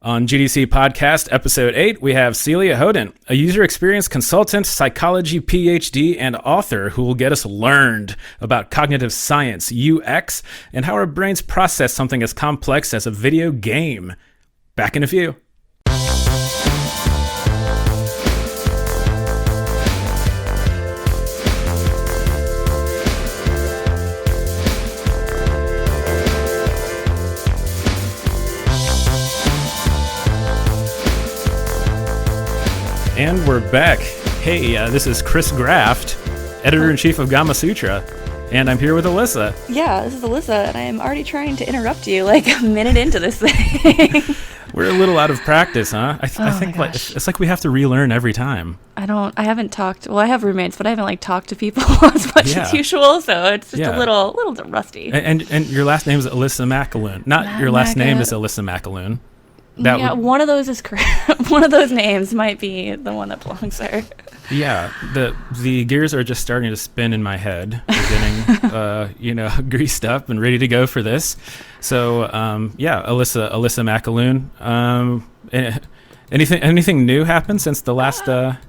On GDC Podcast, Episode 8, we have Celia Hodent, a user experience consultant, psychology PhD, and author who will get us learned about cognitive science, UX, and how our brains process something as complex as a video game. Back in a few. And we're back. Hey, this is Chris Graft, editor-in-chief of Gamasutra, and I'm here with Alyssa. Yeah, this is Alyssa, and I am already trying to interrupt you like a minute into this thing. We're a little out of practice, huh? I think it's like we have to relearn every time. I haven't talked, well, I have roommates, but I haven't talked to people as much as usual, so it's just a little rusty. And your last name is Alyssa McAloon. Not your last name is Alyssa McAloon. One of those is correct. One of those names might be the one that belongs there. Yeah, the gears are just starting to spin in my head. We're getting, greased up and ready to go for this. So, Alyssa McAloon. Anything new happened since the last Animal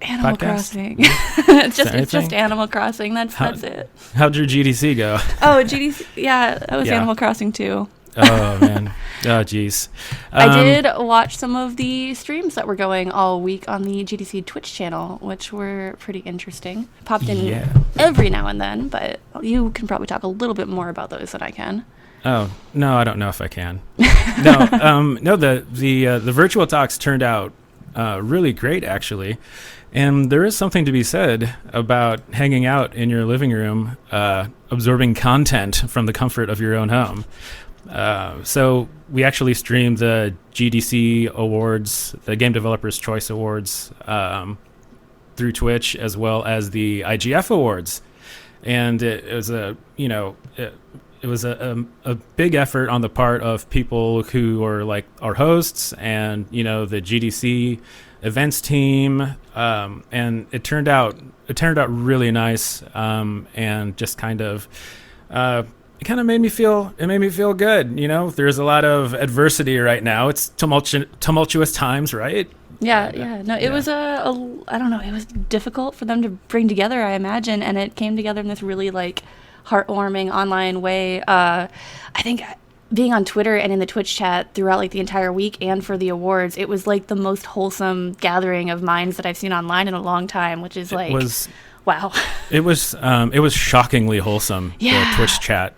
podcast? Crossing. It's just Animal Crossing. That's it. How'd your GDC go? Oh, GDC. Yeah, that was Animal Crossing too. Oh man. Oh geez. I did watch some of the streams that were going all week on the GDC Twitch channel, which were pretty interesting. Popped in every now and then, but you can probably talk a little bit more about those than I can. Oh no, I don't know if I can. The virtual talks turned out really great actually, and there is something to be said about hanging out in your living room, absorbing content from the comfort of your own home. So we actually streamed the GDC Awards, the Game Developers Choice Awards, through Twitch, as well as the IGF Awards, and it was a big effort on the part of people who are like our hosts and the GDC events team, and it turned out really nice, and just kind of. It kind of made me feel good. There's a lot of adversity right now. It's tumultuous times, right? It was I don't know, it was difficult for them to bring together, I imagine, and it came together in this really like heartwarming online way. I think being on Twitter and in the Twitch chat throughout like the entire week and for the awards, it was like the most wholesome gathering of minds that I've seen online in a long time, which is like wow. It was shockingly wholesome, the Twitch chat,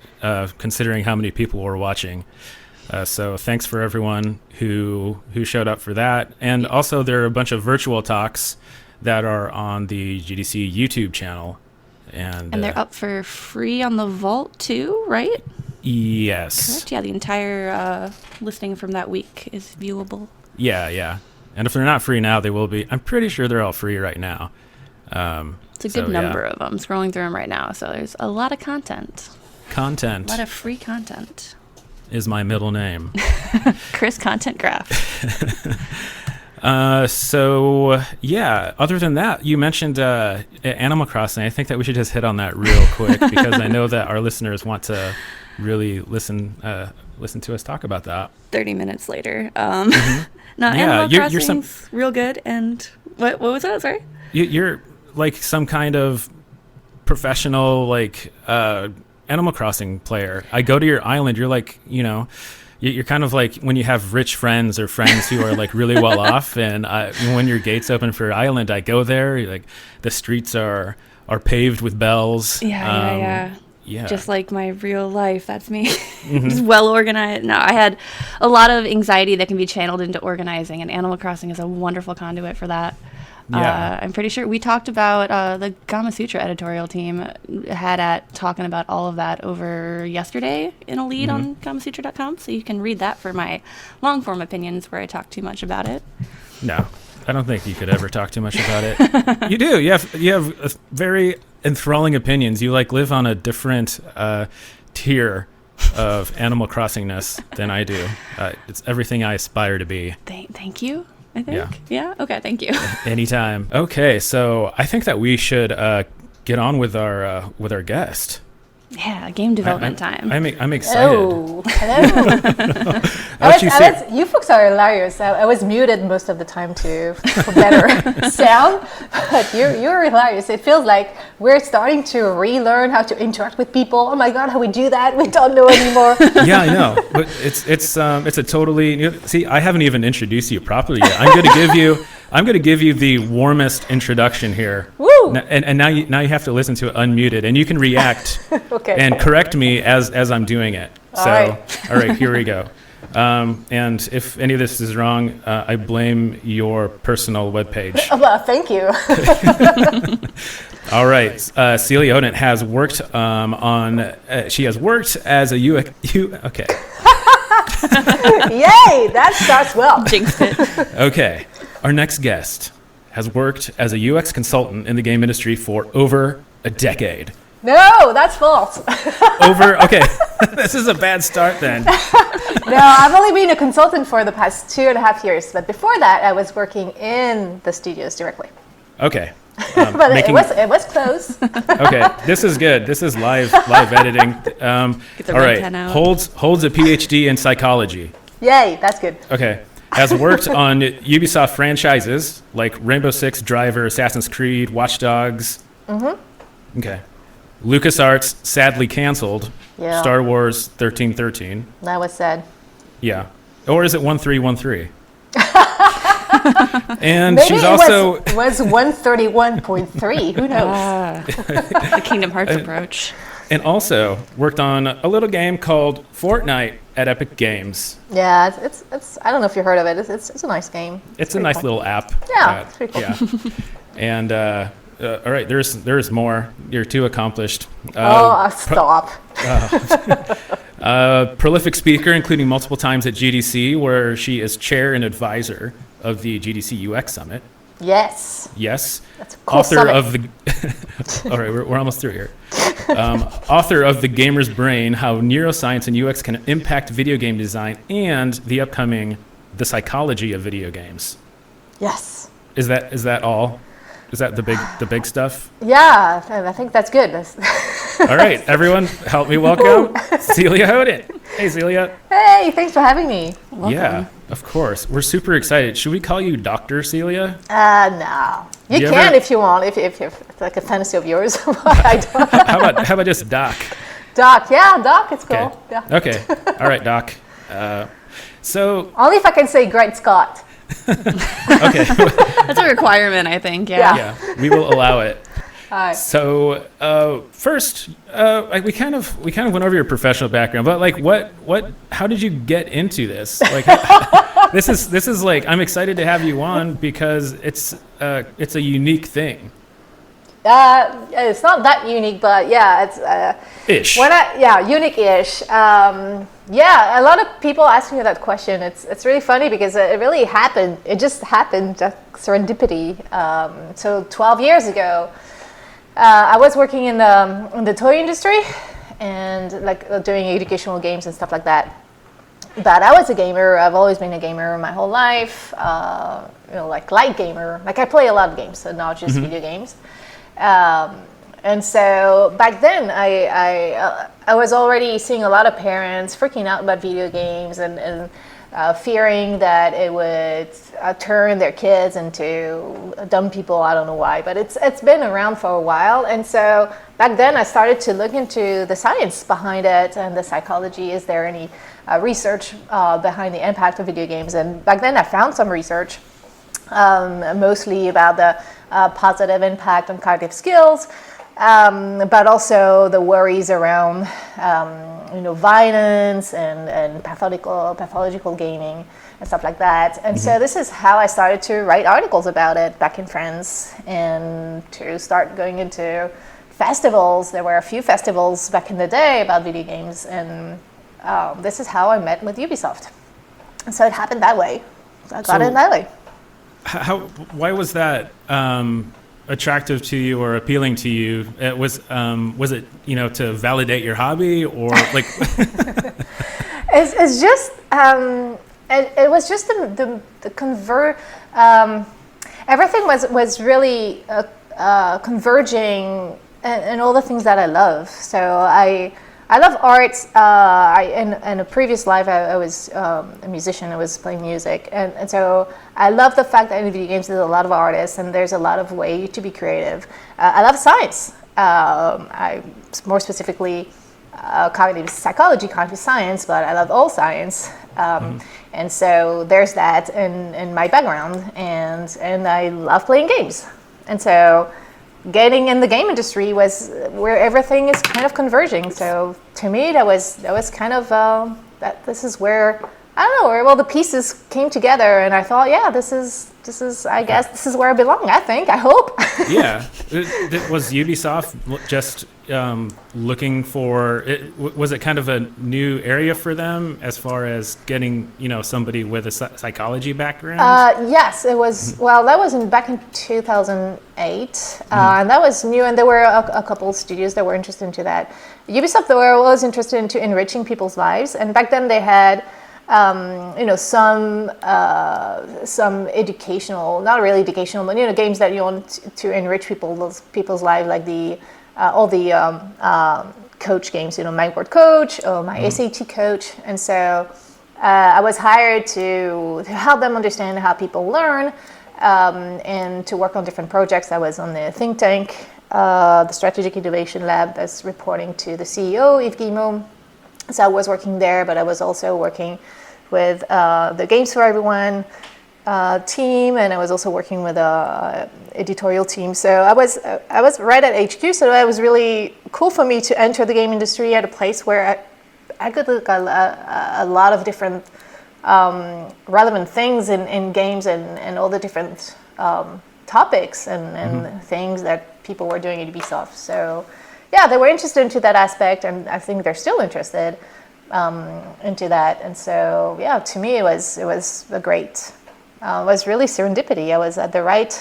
considering how many people were watching. So thanks for everyone who showed up for that. And also there are a bunch of virtual talks that are on the GDC YouTube channel. And they're up for free on the Vault too, right? Yes. Correct? Yeah, the entire listing from that week is viewable. Yeah. And if they're not free now, they will be. I'm pretty sure they're all free right now. It's a good number of them. Scrolling through them right now, so there's a lot of content. A lot of free content. Is my middle name. Chris Content Graph. Other than that, you mentioned Animal Crossing. I think that we should just hit on that real quick because I know that our listeners want to really listen to us talk about that. 30 minutes later. Animal Crossing's real good. And what was that? Sorry? You're like some kind of professional like Animal Crossing player. I go to your island, you're like, you're kind of like when you have rich friends or friends who are like really well off, and when your gates open for your island, I go there, like the streets are paved with bells. Yeah. Just like my real life, that's me. Just well organized. No, I had a lot of anxiety that can be channeled into organizing, and Animal Crossing is a wonderful conduit for that. I'm pretty sure we talked about the Gamasutra editorial team had at talking about all of that over yesterday in a lead on gamasutra.com, so you can read that for my long form opinions where I talk too much about it. No, I don't think you could ever talk too much about it. You do. You have very enthralling opinions. You like live on a different tier of Animal Crossingness than I do. It's everything I aspire to be. Thank you. I think. Yeah. Okay. Thank you. Anytime. Okay. So I think that we should get on with our guest. Yeah, game development time. I'm excited. Oh, hello. You folks are hilarious. I was muted most of the time for better sound, but you're hilarious. It feels like we're starting to relearn how to interact with people. Oh my God, how we do that? We don't know anymore. Yeah, I know. But it's a totally see. I haven't even introduced you properly yet. I'm going to give you the warmest introduction here. Woo! And now you have to listen to it unmuted, and you can react okay. and correct me as I'm doing it. All So, right. all right, here we go. And if any of this is wrong, I blame your personal webpage. Well, thank you. All right, Celia Hodent has worked she has worked as a okay. Yay! That starts well. Jinxed it. Okay, our next guest has worked as a UX consultant in the game industry for over a decade. No, that's false. Okay, this is a bad start then. No, I've only been a consultant for the past 2.5 years, but before that, I was working in the studios directly. Okay. But it was close. Okay, this is good. This is live editing. Get the all red right, pen out. holds a PhD in psychology. Yay, that's good. Okay, has worked on Ubisoft franchises like Rainbow Six, Driver, Assassin's Creed, Watch Dogs. Mm-hmm. Okay. LucasArts sadly canceled. Yeah. Star Wars 1313. That was sad. Yeah. Or is it 1313? And Maybe she's it also was 131.3. Who knows? The Kingdom Hearts approach. and also worked on a little game called Fortnite at Epic Games. Yeah, it's I don't know if you heard of it. It's a nice game. It's a nice cool. little app. Yeah, it's pretty cool. Yeah. And all right, there's more. You're too accomplished. Stop. Prolific speaker, including multiple times at GDC, where she is chair and advisor of the GDC UX Summit. Yes. Yes. That's a cool Author summit. of the. All right, we're almost through here. Author of The Gamer's Brain: How Neuroscience and UX Can Impact Video Game Design, and the upcoming The Psychology of Video Games. Yes. Is that all? Is that the big stuff? Yeah, I think that's good. All right, everyone, help me welcome Celia Hodent. Hey, Celia. Hey, thanks for having me. Welcome. Yeah, of course. We're super excited. Should we call you Dr. Celia? No. You can if you want, if it's like a fantasy of yours. I don't. How about just Doc? Doc, yeah, Doc, it's cool. Okay. Yeah. Okay. All right, Doc. So Only if I can say Great Scott. okay. That's a requirement, I think. Yeah. Yeah, we will allow it. All right. So first, we kind of went over your professional background, but like, how did you get into this? Like, this is like, I'm excited to have you on because it's a unique thing. It's not that unique, but yeah, it's Ish. unique-ish. Yeah, a lot of people ask me that question. It's really funny because it really happened. It just happened, just serendipity. So 12 years ago, I was working in the toy industry and like doing educational games and stuff like that. But I was a gamer. I've always been a gamer my whole life. Like light gamer. Like I play a lot of games, so not just video games. And so back then, I was already seeing a lot of parents freaking out about video games and fearing that it would turn their kids into dumb people. I don't know why, but it's been around for a while. And so back then, I started to look into the science behind it and the psychology. Is there any research behind the impact of video games? And back then, I found some research, mostly about the positive impact on cognitive skills. But also the worries around, violence and pathological gaming and stuff like that. And so this is how I started to write articles about it back in France and to start going into festivals. There were a few festivals back in the day about video games, and this is how I met with Ubisoft. And so it happened that way. I got in that way. Why was that attractive to you or appealing to you? Was it to validate your hobby or like? It's just it was just the convert. Everything was really converging and all the things that I love. So I love art. In a previous life, I was a musician. I was playing music, and so I love the fact that in video games there's a lot of artists and there's a lot of way to be creative. I love science. I more specifically cognitive psychology, cognitive science, but I love all science. And so there's that in my background, and I love playing games. And so getting in the game industry was where everything is kind of converging. So to me, that was kind of that. This is where, I don't know, where all the pieces came together, and I thought, yeah, this is I guess this is where I belong. I think, I hope. Yeah, was Ubisoft just looking for it? Was it kind of a new area for them as far as getting somebody with a psychology background? Yes, it was. Well, that was back in 2008, and that was new. And there were a couple of studios that were interested into that. Ubisoft, though, was interested into enriching people's lives, and back then they had some educational, not really educational, but games that you want to enrich people's lives, like all the coach games, My Word Coach or My SAT Coach. And so I was hired to help them understand how people learn, and to work on different projects. I was on the think tank, the Strategic Innovation Lab, that's reporting to the CEO, Yves Guillemot. So I was working there, but I was also working with the Games for Everyone team, and I was also working with a editorial team. So I was right at HQ, so it was really cool for me to enter the game industry at a place where I could look a lot of different relevant things in games, and all the different topics and things that people were doing at Ubisoft. So yeah, they were interested into that aspect, and I think they're still interested into that. And so yeah, to me it was a great, it was really serendipity. I was at the right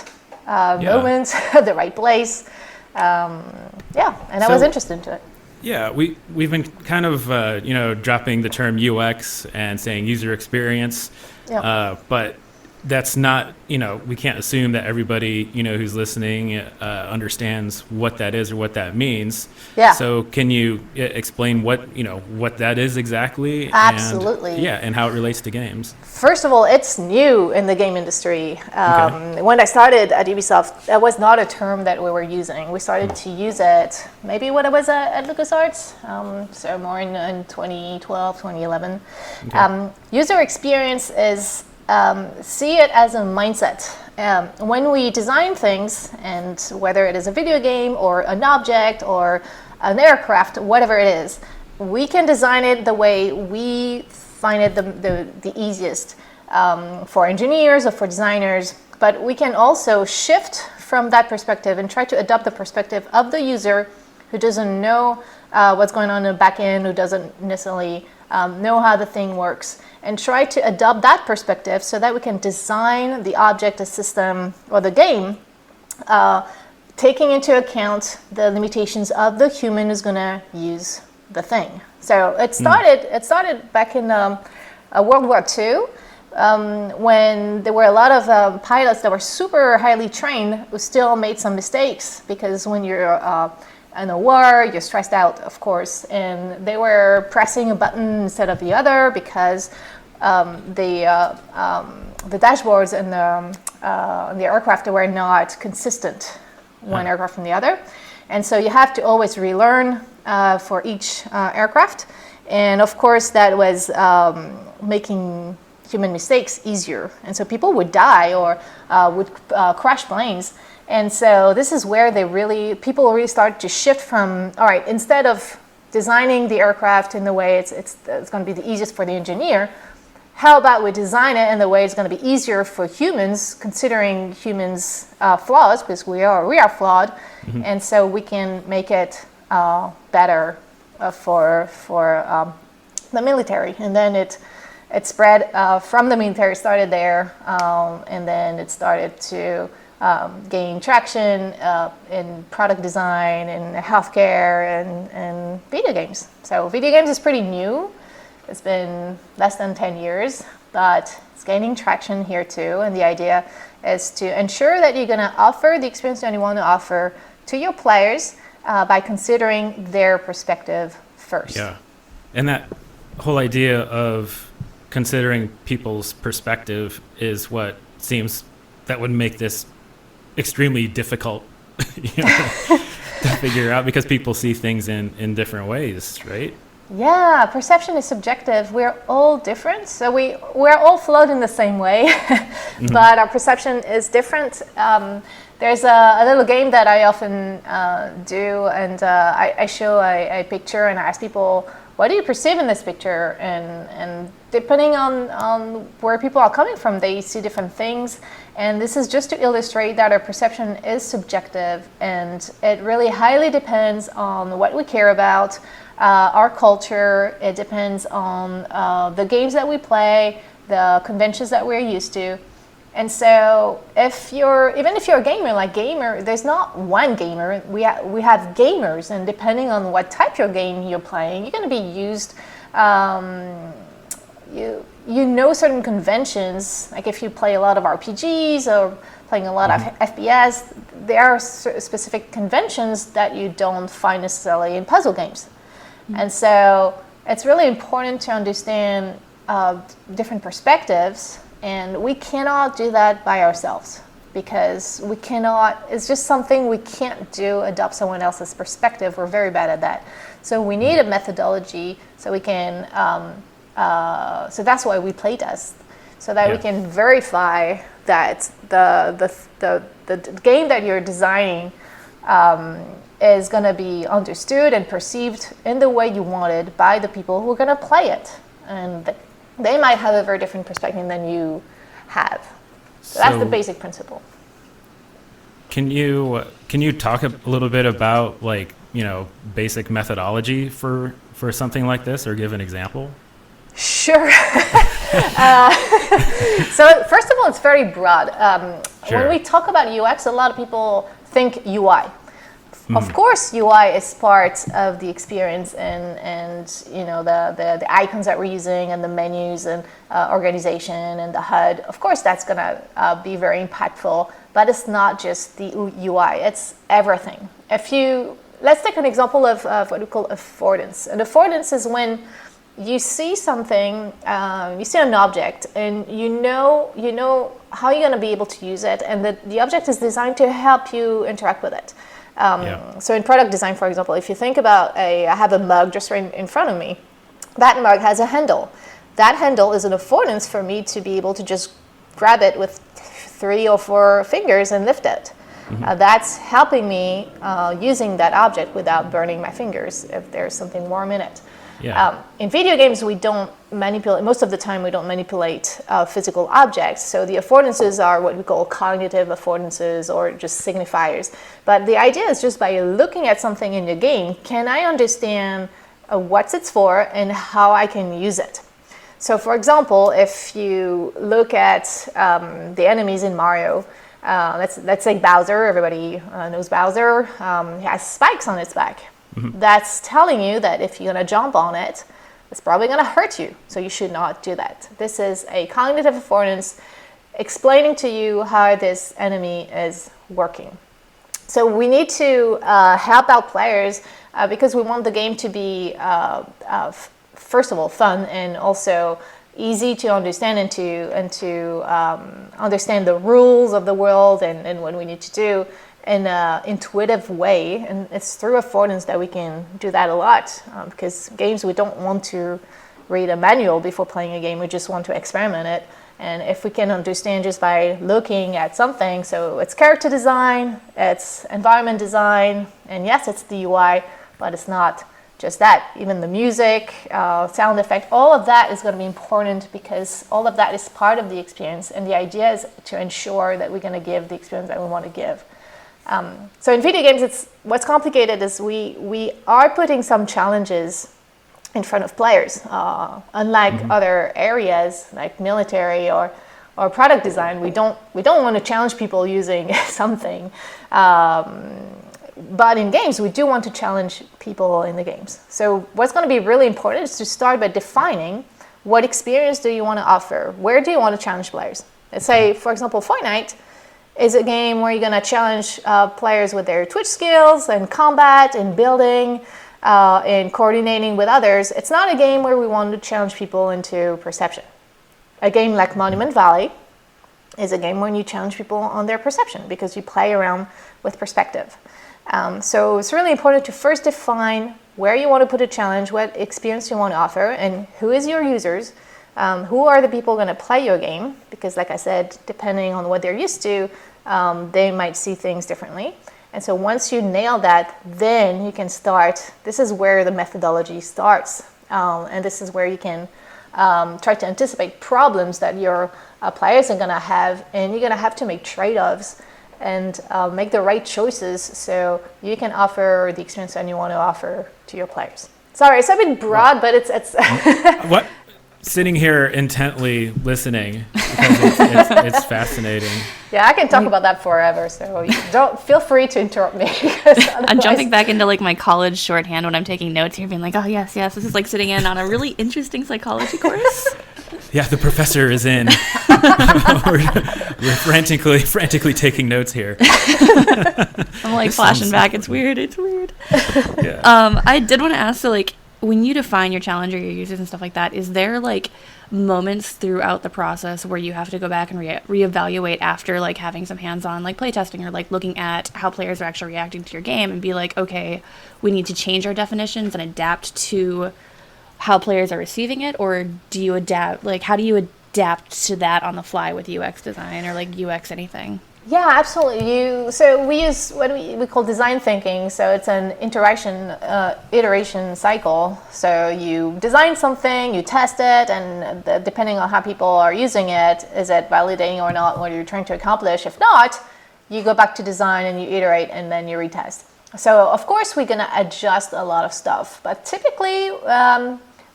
moment, at the right place. And I was interested into it. Yeah, we've been kind of dropping the term UX and saying user experience, but that's not, we can't assume that everybody, who's listening understands what that is or what that means. Yeah. So can you explain what that is exactly? Absolutely. And how it relates to games? First of all, it's new in the game industry. When I started at Ubisoft, that was not a term that we were using. We started to use it maybe when I was at LucasArts, so more in 2012, 2011. Okay. User experience is, see it as a mindset. When we design things, and whether it is a video game or an object or an aircraft, whatever it is, we can design it the way we find it the easiest for engineers or for designers. But we can also shift from that perspective and try to adopt the perspective of the user who doesn't know what's going on in the back end, who doesn't necessarily know how the thing works, and try to adopt that perspective so that we can design the object, the system, or the game, taking into account the limitations of the human who's going to use the thing. So it started back in World War II, when there were a lot of pilots that were super highly trained who still made some mistakes, because when you're in a war, you're stressed out, of course, and they were pressing a button instead of the other because the dashboards and the aircraft were not consistent, one aircraft from the other, and so you have to always relearn for each aircraft, and of course that was making human mistakes easier, and so people would die or would crash planes. And so this is where people really start to shift from, all right, instead of designing the aircraft in the way it's going to be the easiest for the engineer, how about we design it in the way it's going to be easier for humans, considering humans' flaws, because we are flawed, and so we can make it better for the military. And then it spread from the military, started there, and then it started to gain traction in product design, in healthcare, and video games. So video games is pretty new. It's been less than 10 years, but it's gaining traction here too. And the idea is to ensure that you're going to offer the experience that you want to offer to your players, by considering their perspective first. Yeah. And that whole idea of considering people's perspective is what seems that would make this extremely difficult to figure out, because people see things in different ways, right? Yeah, perception is subjective. We're all different, so we're all flowed in the same way, but our perception is different. There's a little game that I often do, and I show a picture and I ask people, what do you perceive in this picture? And depending on where people are coming from, they see different things. And this is just to illustrate that our perception is subjective, and it really highly depends on what we care about, our culture. It depends on the games that we play, the conventions that we're used to. And so even if you're a gamer, there's not one gamer. We have gamers, and depending on what type of game you're playing, you're going to be used. You know certain conventions, like if you play a lot of RPGs or playing a lot of FPS, there are specific conventions that you don't find necessarily in puzzle games. And so it's really important to understand different perspectives, and we cannot do that by ourselves, because it's just something we can't do, adopt someone else's perspective. We're very bad at that. So we need a methodology so we can, so that's why we playtest, so that we can verify that the game that you're designing is going to be understood and perceived in the way you want it by the people who are going to play it. And they might have a very different perspective than you have. So that's the basic principle. Can you talk a little bit about, like, basic methodology for something like this, or give an example? Sure. So first of all, it's very broad. When we talk about UX, a lot of people think UI. Of course, UI is part of the experience, and the icons that we're using, and the menus, and organization, and the HUD. Of course, that's going to be very impactful, but it's not just the UI. It's everything. Let's take an example of what we call affordance. And affordance is when you see something, you see an object, and you know how you're going to be able to use it, and the object is designed to help you interact with it. So in product design, for example, if you think about I have a mug just right in front of me. That mug has a handle. That handle is an affordance for me to be able to just grab it with 3 or 4 fingers and lift it. That's helping me using that object without burning my fingers if there's something warm in it. In video games, we don't manipulate, most of the time we don't manipulate physical objects. So the affordances are what we call cognitive affordances, or just signifiers. But the idea is, just by looking at something in the game, can I understand what it's for and how I can use it? So for example, if you look at the enemies in Mario, let's say Bowser. Everybody knows Bowser. He has spikes on its back. That's telling you that if you're going to jump on it, it's probably going to hurt you. So you should not do that. This is a cognitive affordance explaining to you how this enemy is working. So we need to help out players because we want the game to be, first of all, fun, and also easy to understand, and to understand the rules of the world and what we need to do in an intuitive way. And it's through affordance that we can do that a lot, because games, we don't want to read a manual before playing a game. We just want to experiment it. And if we can understand just by looking at something, so it's character design, it's environment design, and yes, it's the UI, but it's not just that. Even the music, sound effect, all of that is going to be important, because all of that is part of the experience. And the idea is to ensure that we're going to give the experience that we want to give. So in video games, what's complicated is we are putting some challenges in front of players. Unlike other areas like military or product design, we don't want to challenge people using something. But in games, we do want to challenge people in the games. So what's going to be really important is to start by defining what experience do you want to offer? Where do you want to challenge players? Let's say, for example, Fortnite. is a game where you're going to challenge players with their Twitch skills and combat and building and coordinating with others. It's not a game where we want to challenge people into perception. A game like Monument Valley is a game when you challenge people on their perception because you play around with perspective. So it's really important to first define where you want to put a challenge, what experience you want to offer, and who is your users, who are the people going to play your game, because like I said, depending on what they're used to, they might see things differently. And so once you nail that, then you can start. This is where the methodology starts. And this is where you can try to anticipate problems that your players are going to have, and you're going to have to make trade-offs and make the right choices so you can offer the experience that you want to offer to your players. Sorry, it's a bit broad, but it's what? Sitting here intently listening because it's fascinating. Yeah, I can talk about that forever, so you don't feel free to interrupt me. I'm jumping back into like my college shorthand when I'm taking notes here, being like, oh yes, this is like sitting in on a really interesting psychology course. Yeah, the professor is in. we're frantically taking notes here. I'm like flashing back. It's weird. Yeah. I did want to ask, so like, when you define your challenge or your users and stuff like that, is there like moments throughout the process where you have to go back and reevaluate after like having some hands-on like playtesting or like looking at how players are actually reacting to your game and be like, okay, we need to change our definitions and adapt to how players are receiving it? Or do you adapt, like how do you adapt to that on the fly with UX design or like UX anything? Yeah, absolutely. So we use what we call design thinking. So it's an iteration cycle. So you design something, you test it, and depending on how people are using it, is it validating or not what you're trying to accomplish? If not, you go back to design and you iterate and then you retest. So of course we're going to adjust a lot of stuff, but typically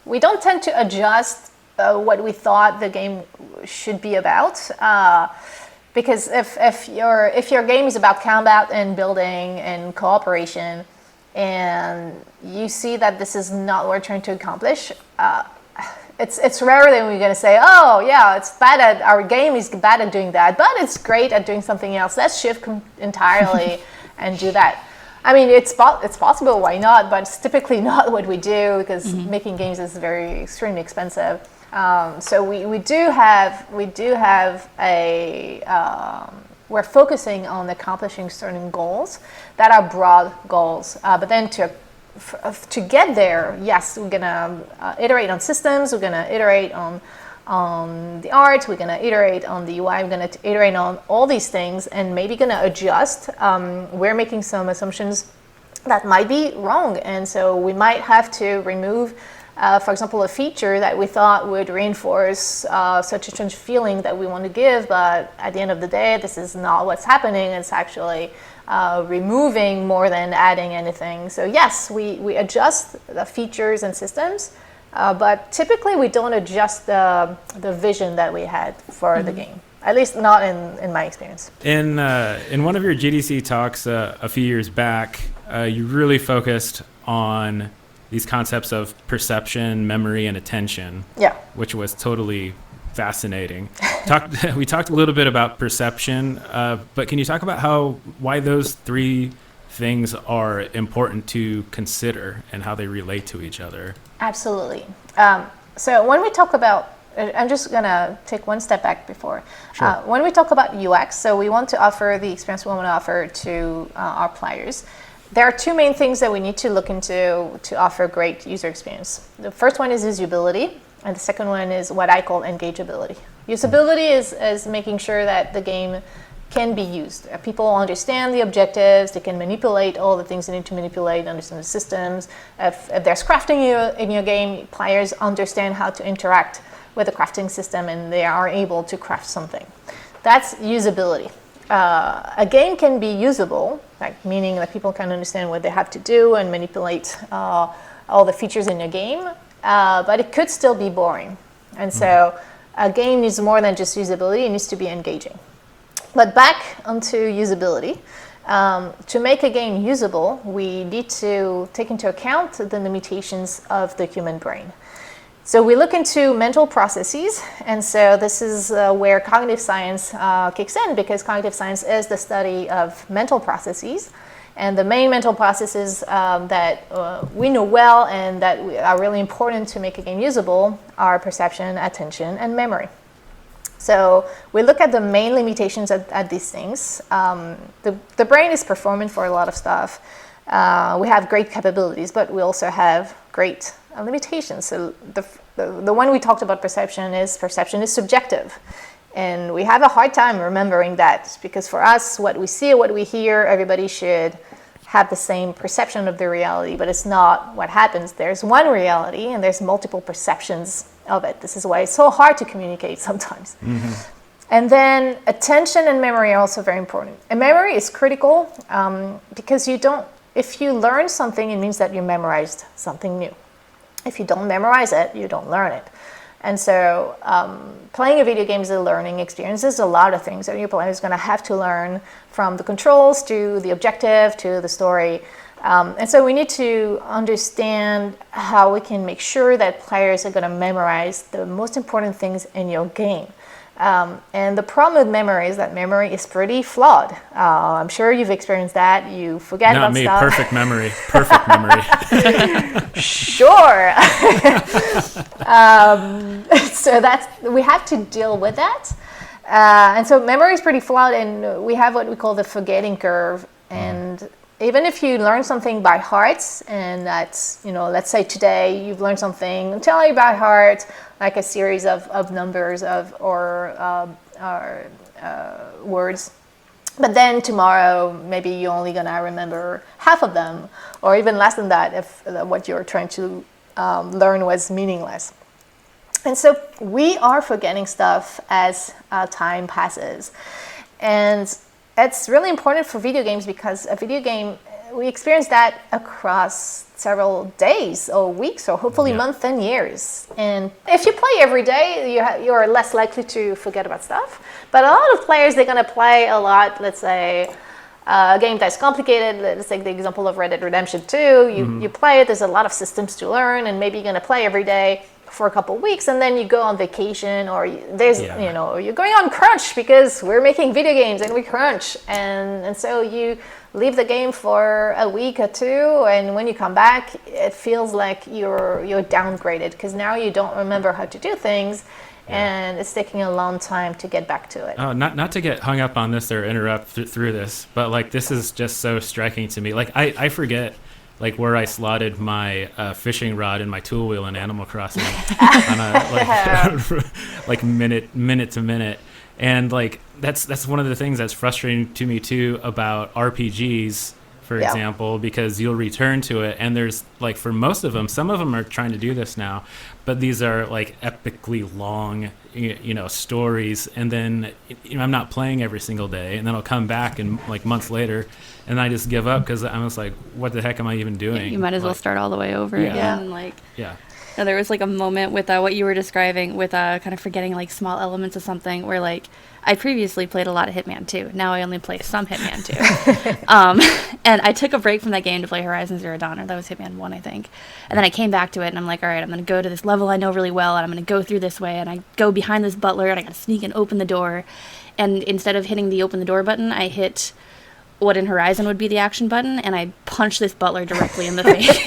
we don't tend to adjust what we thought the game should be about. Because if your game is about combat and building and cooperation, and you see that this is not what we're trying to accomplish, it's rarer than we're going to say, oh yeah, our game is bad at doing that, but it's great at doing something else. Let's shift entirely and do that. I mean, it's possible. Why not? But it's typically not what we do because making games is extremely expensive. So we do have we're focusing on accomplishing certain goals that are broad goals. But then to get there, yes, we're gonna iterate on systems. We're gonna iterate on the art. We're gonna iterate on the UI. We're gonna iterate on all these things, and maybe gonna adjust. We're making some assumptions that might be wrong, and so we might have to remove. For example, a feature that we thought would reinforce such a strange feeling that we want to give, but at the end of the day, this is not what's happening. It's actually removing more than adding anything. So yes, we adjust the features and systems, but typically we don't adjust the vision that we had for the game. At least not in my experience. In one of your GDC talks a few years back, you really focused on these concepts of perception, memory, and attention, which was totally fascinating. We talked a little bit about perception, but can you talk about why those three things are important to consider and how they relate to each other? Absolutely. So when we talk about, I'm just going to take one step back before. Sure. When we talk about UX, so we want to offer the experience we want to offer to our players. There are two main things that we need to look into to offer great user experience. The first one is usability, and the second one is what I call engageability. Usability is making sure that the game can be used. People understand the objectives, they can manipulate all the things they need to manipulate, understand the systems. If there's crafting in your game, players understand how to interact with the crafting system and they are able to craft something. That's usability. A game can be usable, like meaning that people can understand what they have to do and manipulate all the features in your game, but it could still be boring. And so a game needs more than just usability, it needs to be engaging. But back onto usability, to make a game usable, we need to take into account the limitations of the human brain. So we look into mental processes, and so this is where cognitive science kicks in, because cognitive science is the study of mental processes. And the main mental processes that we know well and that are really important to make a game usable are perception, attention, and memory. So we look at the main limitations at these things. The brain is performant for a lot of stuff. We have great capabilities, but we also have great limitations. So the one we talked about, perception is subjective. And we have a hard time remembering that, because for us, what we see, what we hear, everybody should have the same perception of the reality, but it's not what happens. There's one reality and there's multiple perceptions of it. This is why it's so hard to communicate sometimes. Mm-hmm. And then attention and memory are also very important. And memory is critical because if you learn something, it means that you memorized something new. If you don't memorize it, you don't learn it. And so playing a video game is a learning experience. There's a lot of things that your player is going to have to learn, from the controls to the objective to the story. And so we need to understand how we can make sure that players are going to memorize the most important things in your game. And the problem with memory is that memory is pretty flawed. I'm sure you've experienced that. You forget Not about me, stuff. perfect memory. Perfect memory. Sure. So we have to deal with that. And so memory is pretty flawed, and we have what we call the forgetting curve. And even if you learn something by heart, and that's, let's say today you've learned something entirely by heart, like a series of numbers or words, but then tomorrow maybe you're only gonna remember half of them, or even less than that if what you're trying to learn was meaningless. And so we are forgetting stuff as time passes. And it's really important for video games, because a video game, we experience that across several days or weeks or hopefully months and years. And if you play every day, you're less likely to forget about stuff. But a lot of players, they're going to play a lot, let's say, a game that's complicated. Let's take the example of Red Dead Redemption 2. You play it, there's a lot of systems to learn, and maybe you're going to play every day for a couple of weeks, and then you go on vacation, or you're going on crunch, because we're making video games and we crunch, and so you leave the game for a week or two, and when you come back, it feels like you're downgraded, because now you don't remember how to do things. And it's taking a long time to get back to it. Oh, not to get hung up on this or interrupt through this, but like this is just so striking to me. Like I forget like where I slotted my fishing rod and my tool wheel in Animal Crossing on a like minute to minute, and like that's one of the things that's frustrating to me too about RPGs, for example, because you'll return to it, and there's like, for most of them, some of them are trying to do this now, but these are like epically long stories, and then I'm not playing every single day, and then I'll come back and like months later and I just give up, because I'm just like, what the heck am I even doing? You might as well start all the way over again. Now, there was like a moment with what you were describing with kind of forgetting like small elements of something, where like I previously played a lot of Hitman 2. Now I only play some Hitman 2. And I took a break from that game to play Horizon Zero Dawn, or that was Hitman 1, I think. And then I came back to it, and I'm like, all right, I'm going to go to this level I know really well, and I'm going to go through this way, and I go behind this butler, and I got to sneak and open the door. And instead of hitting the open the door button, I hit what in Horizon would be the action button, and I punched this butler directly in the face.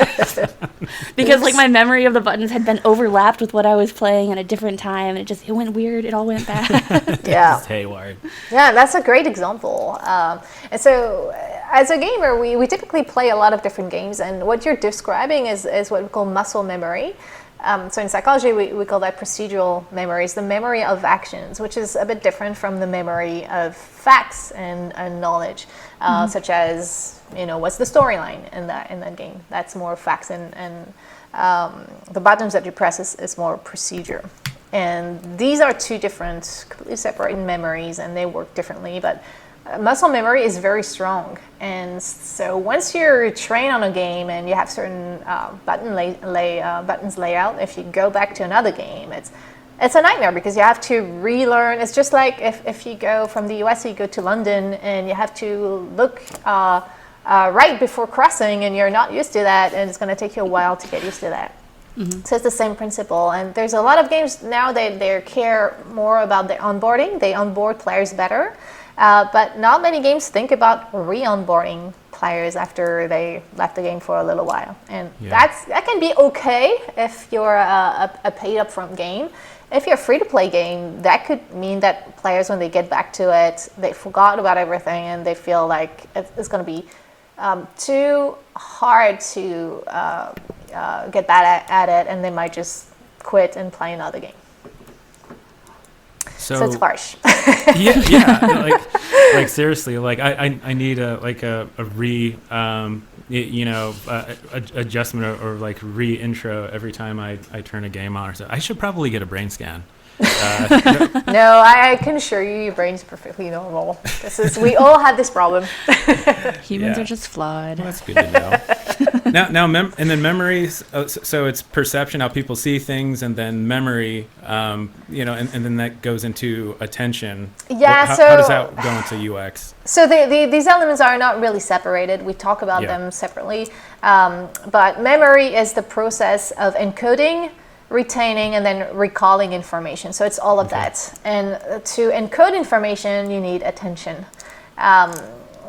Because like my memory of the buttons had been overlapped with what I was playing at a different time, and it went weird. It all went bad. Yeah. Haywire. Yeah, that's a great example. And so as a gamer, we typically play a lot of different games, and what you're describing is what we call muscle memory. So in psychology, we call that procedural memory. It's the memory of actions, which is a bit different from the memory of facts and knowledge, such as, what's the storyline in that game. That's more facts, and the buttons that you press is more procedure. And these are two different, completely separate memories, and they work differently, but muscle memory is very strong. And so once you're trained on a game and you have certain buttons layout, if you go back to another game, it's a nightmare, because you have to relearn. It's just like if you go from the US, you go to London, and you have to look right before crossing, and you're not used to that, and it's going to take you a while to get used to that. So it's the same principle. And there's a lot of games now that they care more about the onboarding. They onboard players better. But not many games think about re-onboarding players after they left the game for a little while. And that can be okay if you're a paid upfront game. If you're a free-to-play game, that could mean that players, when they get back to it, they forgot about everything and they feel like it's going to be too hard to get back at it, and they might just quit and play another game. So it's harsh. like seriously, like I need a adjustment or like re-intro every time I turn a game on. So I should probably get a brain scan. No, I can assure you, your brain is perfectly normal. We all have this problem. Humans are just flawed. Well, that's good to know. And then memories. So it's perception, how people see things, and then memory. And then that goes into attention. Yeah. How does that go into UX? So these elements are not really separated. We talk about them separately. But memory is the process of encoding, retaining, and then recalling information. So it's all of that. And to encode information, you need attention.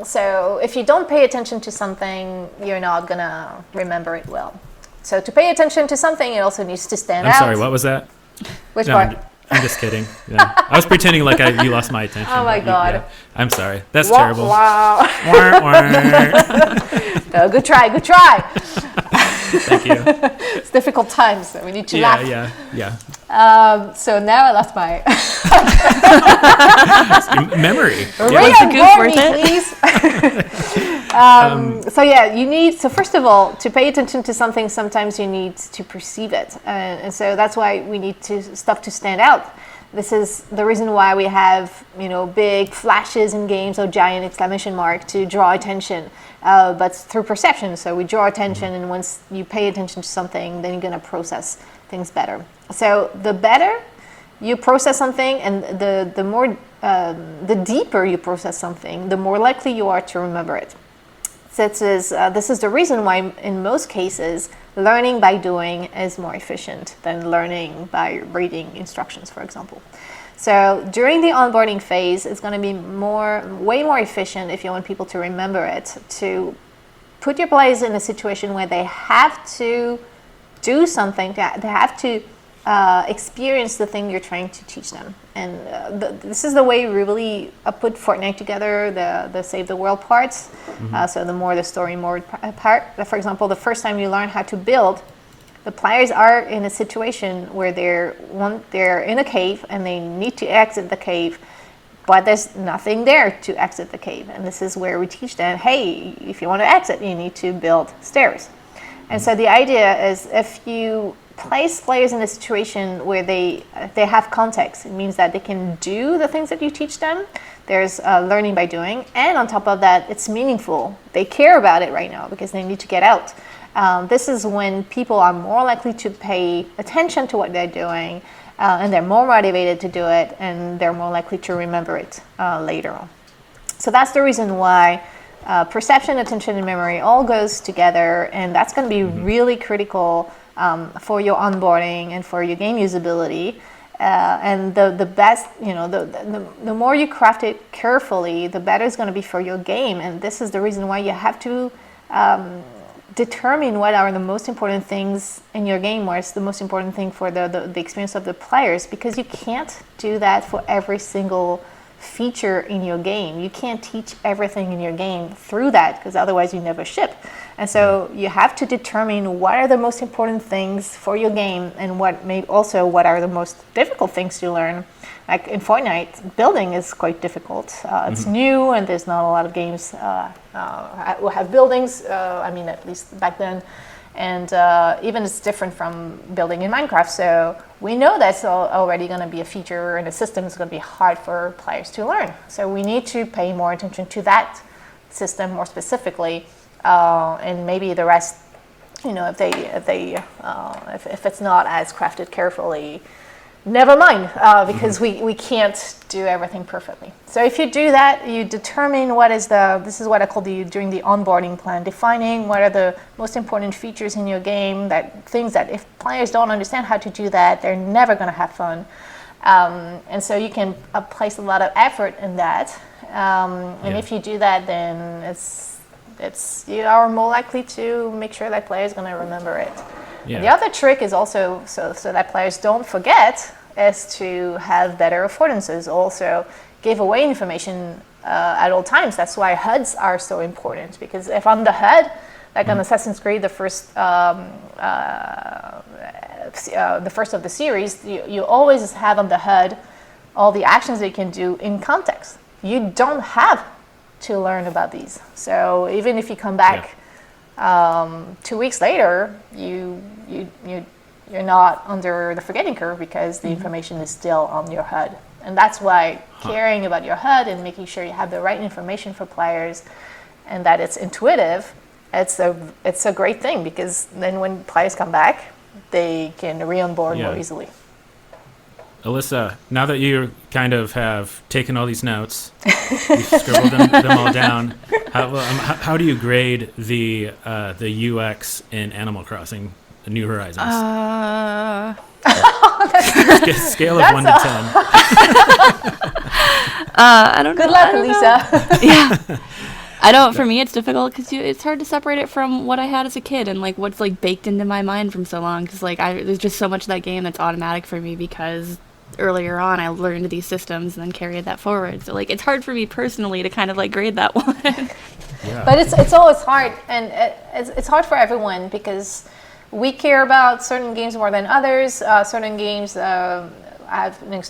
So if you don't pay attention to something, you're not going to remember it well. So to pay attention to something, it also needs to stand out. I'm sorry, what was that? Which part? I'm just kidding. Yeah. I was pretending like you lost my attention. Oh my God. Yeah. I'm sorry. That's terrible. Wow. No, good try. Thank you. It's difficult times, so we need to laugh. Yeah. So now I lost my memory. Re-onboard me, please. So first of all, to pay attention to something, sometimes you need to perceive it, and so that's why we need stuff to stand out. This is the reason why we have, big flashes in games or giant exclamation mark to draw attention, but through perception. So we draw attention, and once you pay attention to something, then you're going to process things better. So the better you process something, and the deeper you process something, the more likely you are to remember it. So this is the reason why, in most cases, learning by doing is more efficient than learning by reading instructions, for example. So during the onboarding phase, it's going to be way more efficient, if you want people to remember it, to put your players in a situation where they have to do something, they have to experience the thing you're trying to teach them. And this is the way we really put Fortnite together, the Save the World parts. So the more the story mode part. For example, the first time you learn how to build, the players are in a situation where they're in a cave and they need to exit the cave, but there's nothing there to exit the cave. And this is where we teach them, hey, if you want to exit, you need to build stairs. And so the idea is, if you place players in a situation where they have context, it means that they can do the things that you teach them. There's learning by doing, and on top of that, it's meaningful. They care about it right now because they need to get out. This is when people are more likely to pay attention to what they're doing, and they're more motivated to do it, and they're more likely to remember it later on. So that's the reason why perception, attention, and memory all goes together, and that's going to be really critical for your onboarding and for your game usability. And the best, the more you craft it carefully, the better it's going to be for your game. And this is the reason why you have to determine what are the most important things in your game, what's the most important thing for the experience of the players, because you can't do that for every single feature in your game. You can't teach everything in your game through that, because otherwise you never ship. And so you have to determine what are the most important things for your game, and what are the most difficult things to learn. Like in Fortnite, building is quite difficult. It's new, and there's not a lot of games will have buildings. At least back then. And even it's different from building in Minecraft. So we know that's already going to be a feature in a system. It's going to be hard for players to learn. So we need to pay more attention to that system more specifically, and maybe the rest. If it's not as crafted carefully, never mind, because we can't do everything perfectly. So if you do that, you determine this is what I call during the onboarding plan, defining what are the most important features in your game, things that if players don't understand how to do that, they're never going to have fun. And so you can place a lot of effort in that. And if you do that, then you are more likely to make sure that players are going to remember it. Yeah. The other trick is also so that players don't forget is to have better affordances. Also give away information at all times. That's why HUDs are so important, because if on the HUD, like on Assassin's Creed, the first of the series, you always have on the HUD all the actions that you can do in context. You don't have to learn about these. So even if you come back 2 weeks later, you're not under the forgetting curve, because the information is still on your HUD. And that's why caring about your HUD and making sure you have the right information for players and that it's intuitive, it's a great thing, because then when players come back, they can re-onboard more easily. Alyssa, now that you kind of have taken all these notes, you've scribbled them all down, how do you grade the UX in Animal Crossing New Horizons? Scale of 1 to 10. I don't know. Good luck, Lisa. Yeah. I don't. For me, it's difficult because it's hard to separate it from what I had as a kid and like what's like baked into my mind from so long. Because like there's just so much of that game that's automatic for me because earlier on I learned these systems and then carried that forward. So like it's hard for me personally to kind of like grade that one. Yeah. But it's always hard, and it's hard for everyone because we care about certain games more than others. Certain games have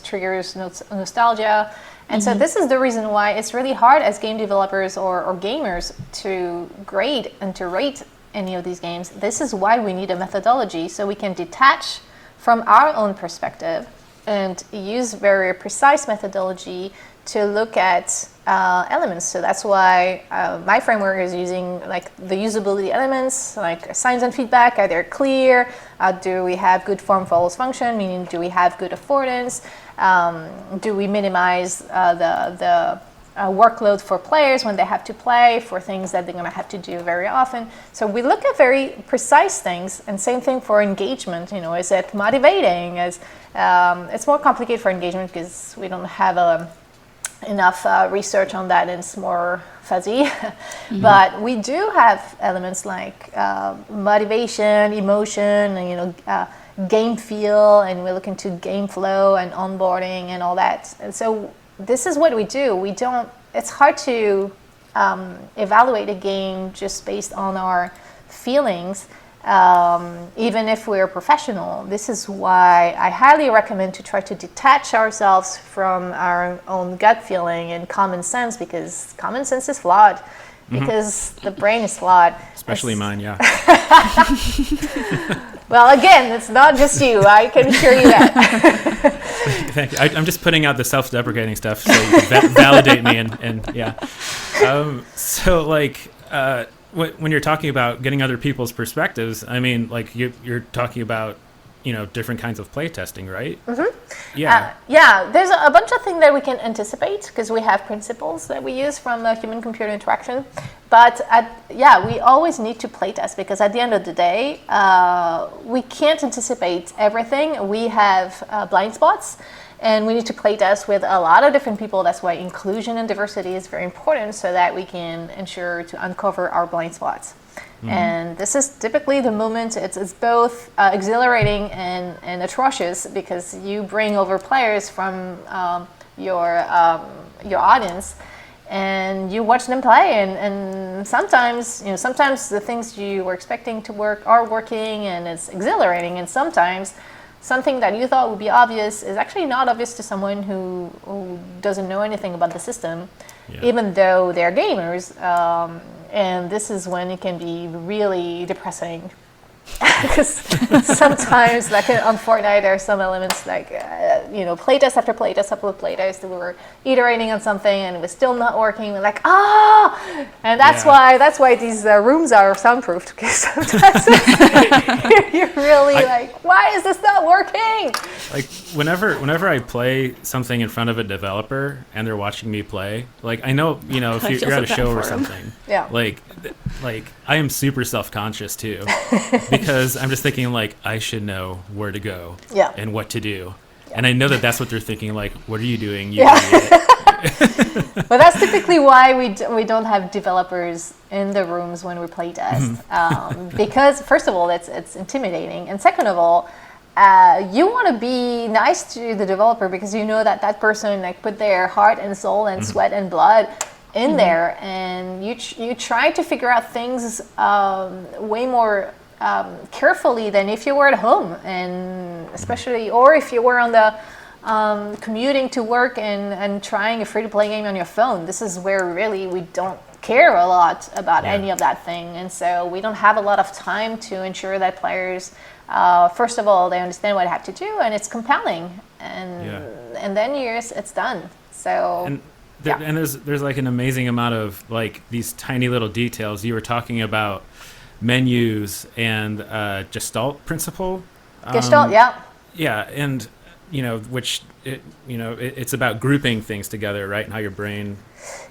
triggers nostalgia. And so this is the reason why it's really hard as game developers or gamers to grade and to rate any of these games. This is why we need a methodology, so we can detach from our own perspective and use very precise methodology to look at elements. So that's why my framework is using like the usability elements, like signs and feedback. Are they clear? Do we have good form follows function? Meaning, do we have good affordance? Do we minimize the workload for players when they have to play for things that they're going to have to do very often? So we look at very precise things, and same thing for engagement. You know, is it motivating? It's more complicated for engagement because we don't have enough research on that, and it's more fuzzy. But we do have elements like motivation, emotion, and game feel, and we look into game flow and onboarding and all that. And so this is what we do. It's hard to evaluate a game just based on our feelings, even if we're professional. This is why I highly recommend to try to detach ourselves from our own gut feeling and common sense, because common sense is flawed, because the brain is flawed. Especially mine, yeah. Well, again, it's not just you. I can assure you that. Thank you. I'm just putting out the self-deprecating stuff so you can validate me, and yeah. So, like, when you're talking about getting other people's perspectives, I mean, like, you're talking about, different kinds of playtesting, right? Yeah. There's a bunch of things that we can anticipate because we have principles that we use from human-computer interaction. But we always need to playtest, because at the end of the day, we can't anticipate everything. We have blind spots, and we need to playtest with a lot of different people. That's why inclusion and diversity is very important, so that we can ensure to uncover our blind spots. And this is typically the moment. It's both exhilarating and atrocious, because you bring over players from your audience, and you watch them play, and sometimes the things you were expecting to work are working, and it's exhilarating, and sometimes something that you thought would be obvious is actually not obvious to someone who doesn't know anything about the system, even though they're gamers. And this is when it can be really depressing. because sometimes, like on Fortnite, there are some elements like, playtest after playtest after playtest. We were iterating on something and it was still not working. We're like, and that's why these rooms are soundproofed, because sometimes you're really like, why is this not working? Like whenever I play something in front of a developer and they're watching me play, like I know, if you're at a show or something, like I am super self-conscious too, because I'm just thinking like I should know where to go and what to do. And I know that that's what they're thinking, like, what are you doing? You idiot. But that's typically why we don't have developers in the rooms when we play test. Because first of all, it's intimidating. And second of all, you want to be nice to the developer, because you know that person like put their heart and soul and sweat and blood in there, and you try to figure out things way more carefully than if you were at home, and especially, or if you were on the commuting to work and trying a free-to-play game on your phone. This is where really we don't care a lot about any of that thing, and so we don't have a lot of time to ensure that players, first of all, they understand what they have to do, and it's compelling, and then it's done. So. And there's like an amazing amount of like these tiny little details. You were talking about menus and Gestalt principle. Gestalt, yeah, and which it's about grouping things together, right? And how your brain.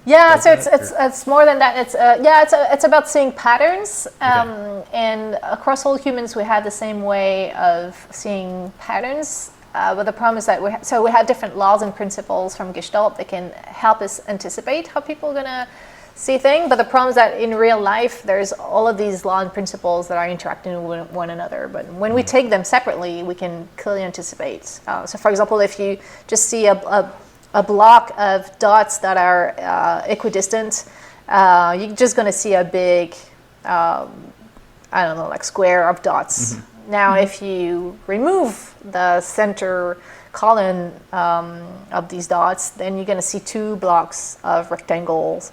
Yeah, so it's more than that. It's about seeing patterns, and across all humans we have the same way of seeing patterns. But the problem is that we have different laws and principles from Gestalt that can help us anticipate how people are gonna see things. But the problem is that in real life, there's all of these laws and principles that are interacting with one another. But when we take them separately, we can clearly anticipate. So, for example, if you just see a block of dots that are equidistant, you're just gonna see a big, like square of dots. Now, if you remove the center column of these dots, then you're going to see two blocks of rectangles,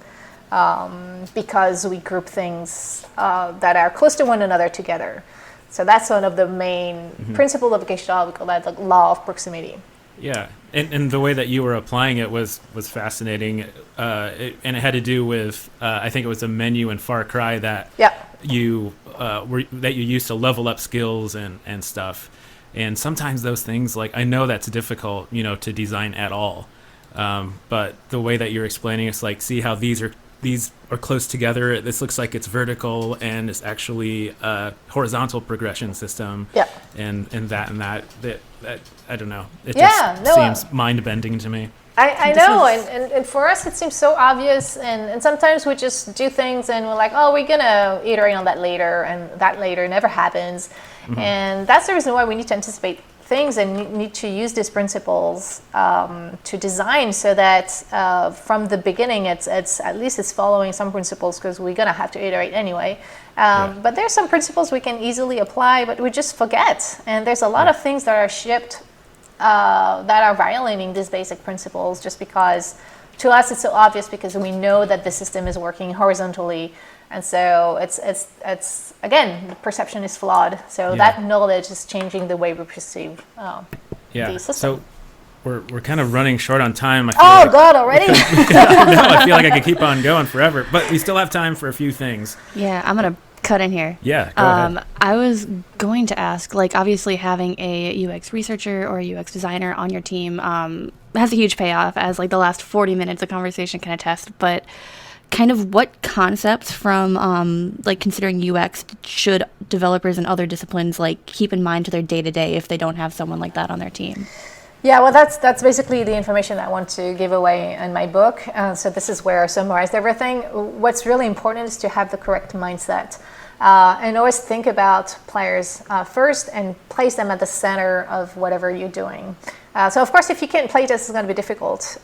because we group things that are close to one another together. So that's one of the main principles of Gestalt. We call that the law of proximity. Yeah, and the way that you were applying it was fascinating, and it had to do with I think it was a menu in Far Cry that you used to level up skills and stuff. And sometimes those things, like I know that's difficult, to design at all, but the way that you're explaining, it's like, see how these are close together. This looks like it's vertical, and it's actually a horizontal progression system. And that I don't know. It seems mind-bending to me. I know, and for us it seems so obvious, and sometimes we just do things and we're like, oh, we're gonna iterate on that later, and that later never happens. And that's the reason why we need to anticipate things and need to use these principles to design, so that from the beginning it's at least it's following some principles, because we're gonna have to iterate anyway. But there's some principles we can easily apply, but we just forget, and there's a lot of things that are shipped that are violating these basic principles, just because to us it's so obvious, because we know that the system is working horizontally, and so it's again, the perception is flawed. So that knowledge is changing the way we perceive the system. So we're kind of running short on time. God, already? No, I feel like I could keep on going forever, but we still have time for a few things. Yeah, I'm gonna cut in here. Yeah, go ahead. I was going to ask, like, obviously having a UX researcher or a UX designer on your team has a huge payoff, as like the last 40 minutes of conversation can attest, but kind of what concepts from like considering UX should developers in other disciplines like keep in mind to their day-to-day if they don't have someone like that on their team? Yeah, well, that's basically the information I want to give away in my book. So this is where I summarized everything. What's really important is to have the correct mindset. And always think about players first and place them at the center of whatever you're doing. So of course, if you can't play this, it's going to be difficult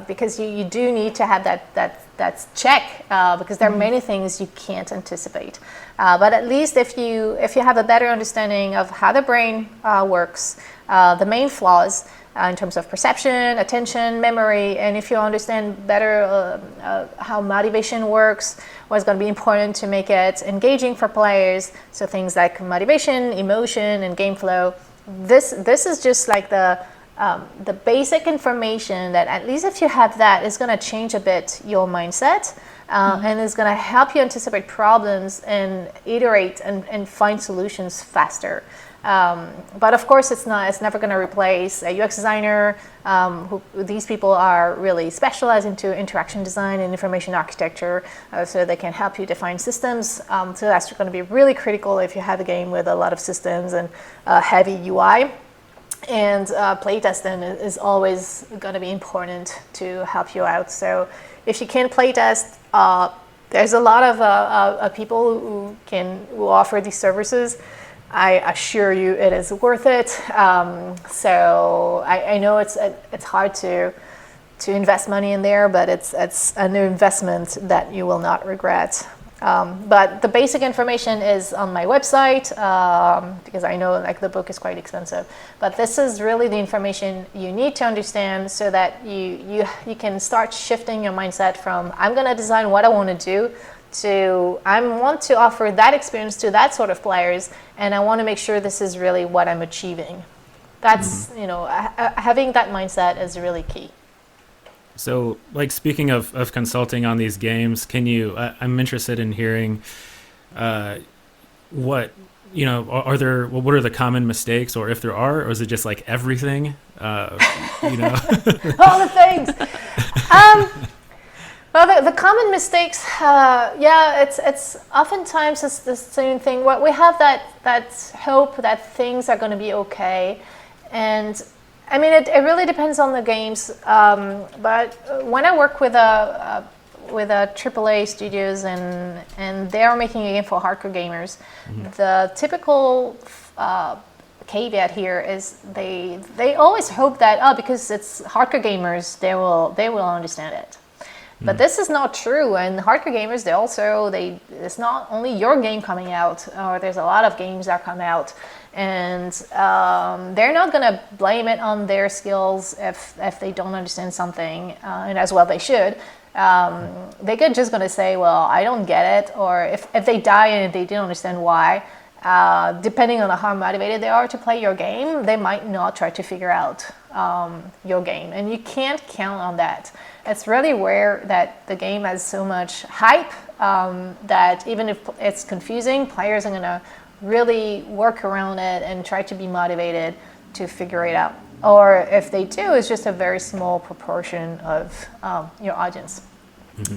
because you do need to have that check because there are many things you can't anticipate. But at least if you have a better understanding of how the brain works, the main flaws, in terms of perception, attention, memory, and if you understand better how motivation works, what's going to be important to make it engaging for players, so things like motivation, emotion, and game flow. This is just like the basic information that, at least if you have that, is going to change a bit your mindset, and is going to help you anticipate problems and iterate and find solutions faster. But of course, it's never going to replace a UX designer. These people are really specialized into interaction design and information architecture, so they can help you define systems. So that's going to be really critical if you have a game with a lot of systems and heavy UI. And playtesting is always going to be important to help you out. So if you can playtest, there's a lot of people who offer these services. I assure you it is worth it. So I know it's hard to invest money in there, but it's an investment that you will not regret. But the basic information is on my website, because I know like the book is quite expensive. But this is really the information you need to understand, so that you can start shifting your mindset from I'm going to design what I want to do to I want to offer that experience to that sort of players, and I want to make sure this is really what I'm achieving. That's having that mindset is really key. So, like, speaking of consulting on these games, can you? I'm interested in hearing what are there? What are the common mistakes, or if there are, or is it just like everything? All the things. Well, the common mistakes, it's oftentimes it's the same thing. What we have that hope that things are going to be okay, and I mean it really depends on the games. But when I work with a AAA studios and they are making a game for hardcore gamers, the typical caveat here is they always hope that because it's hardcore gamers they will understand it. But this is not true, and hardcore gamers, it's not only your game coming out, or there's a lot of games that come out, and they're not going to blame it on their skills if they don't understand something, and as well they should. They're just going to say, well, I don't get it, or if they die and they didn't understand why, depending on how motivated they are to play your game, they might not try to figure out your game, and you can't count on that. It's really rare that the game has so much hype that even if it's confusing, players are going to really work around it and try to be motivated to figure it out. Or if they do, it's just a very small proportion of your audience.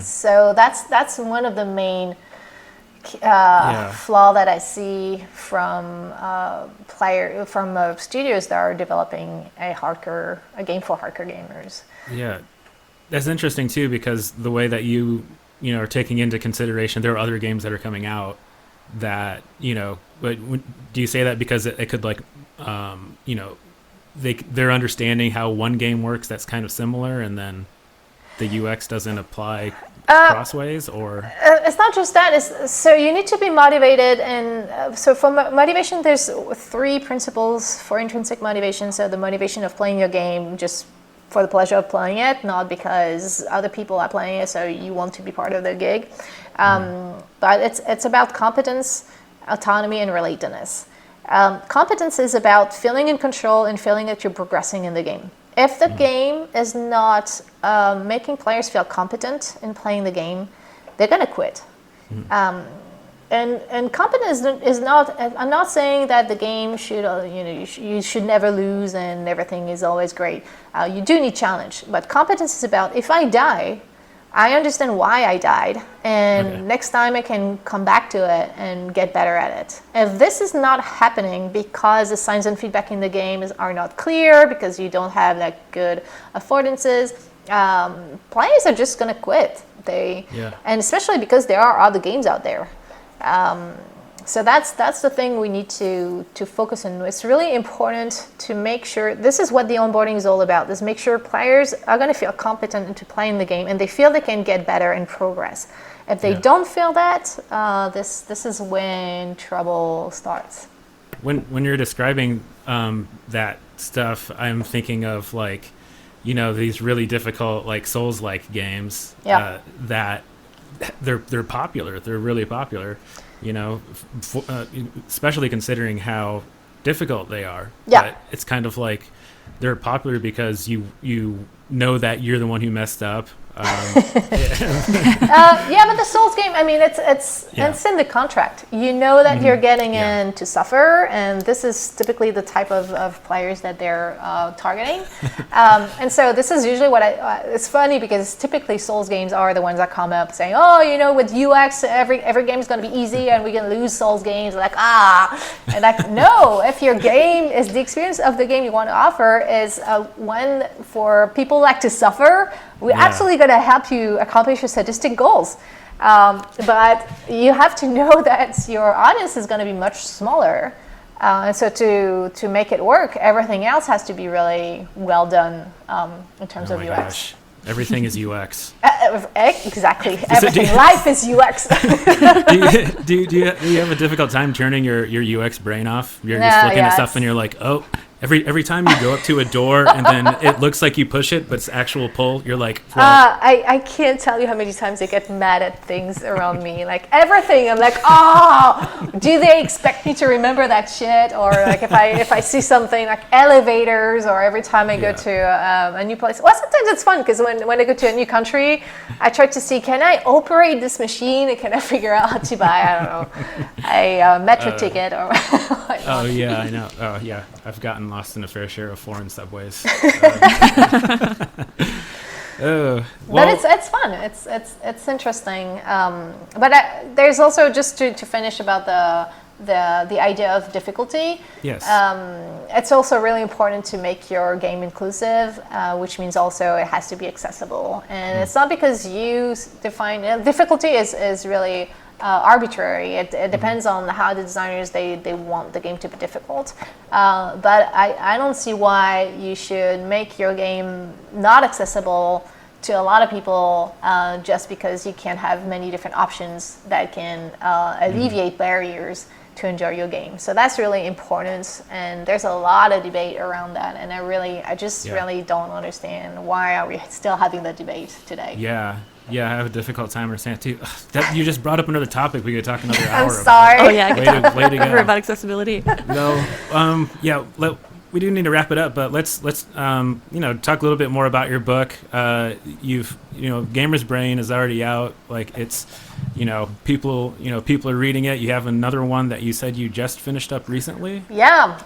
So that's one of the main flaw that I see from studios that are developing a game for hardcore gamers. Yeah. That's interesting too, because the way that you are taking into consideration there are other games that are coming out that but do you say that because it could they're understanding how one game works that's kind of similar, and then the UX doesn't apply crossways, or it's not just that. So you need to be motivated, and so for motivation there's 3 principles for intrinsic motivation. So the motivation of playing your game just for the pleasure of playing it, not because other people are playing it, so you want to be part of the gig. But it's about competence, autonomy, and relatedness. Competence is about feeling in control and feeling that you're progressing in the game. If the game is not making players feel competent in playing the game, they're going to quit. And competence is not. I'm not saying that the game should, you should never lose and everything is always great. You do need challenge, but competence is about if I die, I understand why I died, and next time I can come back to it and get better at it. If this is not happening because the signs and feedback in the game are not clear, because you don't have that good affordances, players are just going to quit. And especially because there are other games out there. So that's the thing we need to focus on. It's really important to make sure, this is what the onboarding is all about, is make sure players are going to feel competent into playing the game and they feel they can get better and progress. If they don't feel that, this is when trouble starts. When you're describing that stuff, I'm thinking of like, these really difficult like Souls-like games that they're popular. They're really popular, especially considering how difficult they are. Yeah. But it's kind of like they're popular because you know that you're the one who messed up. But the Souls game, I mean, it's in the contract. You know that you're getting in to suffer, and this is typically the type of players that they're targeting. And so this is usually what it's funny because typically Souls games are the ones that come up saying, with UX, every game is going to be easy and we can lose Souls games. Like, and like, no, if your game is the experience of the game you want to offer is one for people who like to suffer, we're absolutely going to help you accomplish your sadistic goals. But you have to know that your audience is going to be much smaller. And so to make it work, everything else has to be really well done in terms of UX. Gosh. Everything is UX. Exactly. Everything. Life is UX. do you have a difficult time turning your UX brain off? You're just looking at stuff and you're like, every time you go up to a door and then it looks like you push it, but it's actual pull, you're like, I can't tell you how many times I get mad at things around me. Like everything, I'm like, do they expect me to remember that shit? Or like if I see something like elevators, or every time I go to a new place. Well, sometimes it's fun because when I go to a new country, I try to see, can I operate this machine? And can I figure out how to buy, I don't know, a metro ticket or Oh yeah, I know. Oh yeah, I've gotten lost in a fair share of foreign subways. But it's fun. It's interesting. But there's also, just to finish about the idea of difficulty. Yes. It's also really important to make your game inclusive, which means also it has to be accessible. And it's not because you define difficulty is really arbitrary. It depends on how the designers they want the game to be difficult. But I don't see why you should make your game not accessible to a lot of people just because you can't have many different options that can alleviate barriers to enjoy your game. So that's really important, and there's a lot of debate around that, and I just really don't understand why are we still having the debate today. Yeah, I have a difficult time understanding too. You just brought up another topic we could talk another hour I'm sorry. Oh yeah, way to go. About accessibility. No, we do need to wrap it up, but let's talk a little bit more about your book. Gamer's Brain is already out. Like it's, people are reading it. You have another one that you said you just finished up recently. Yeah.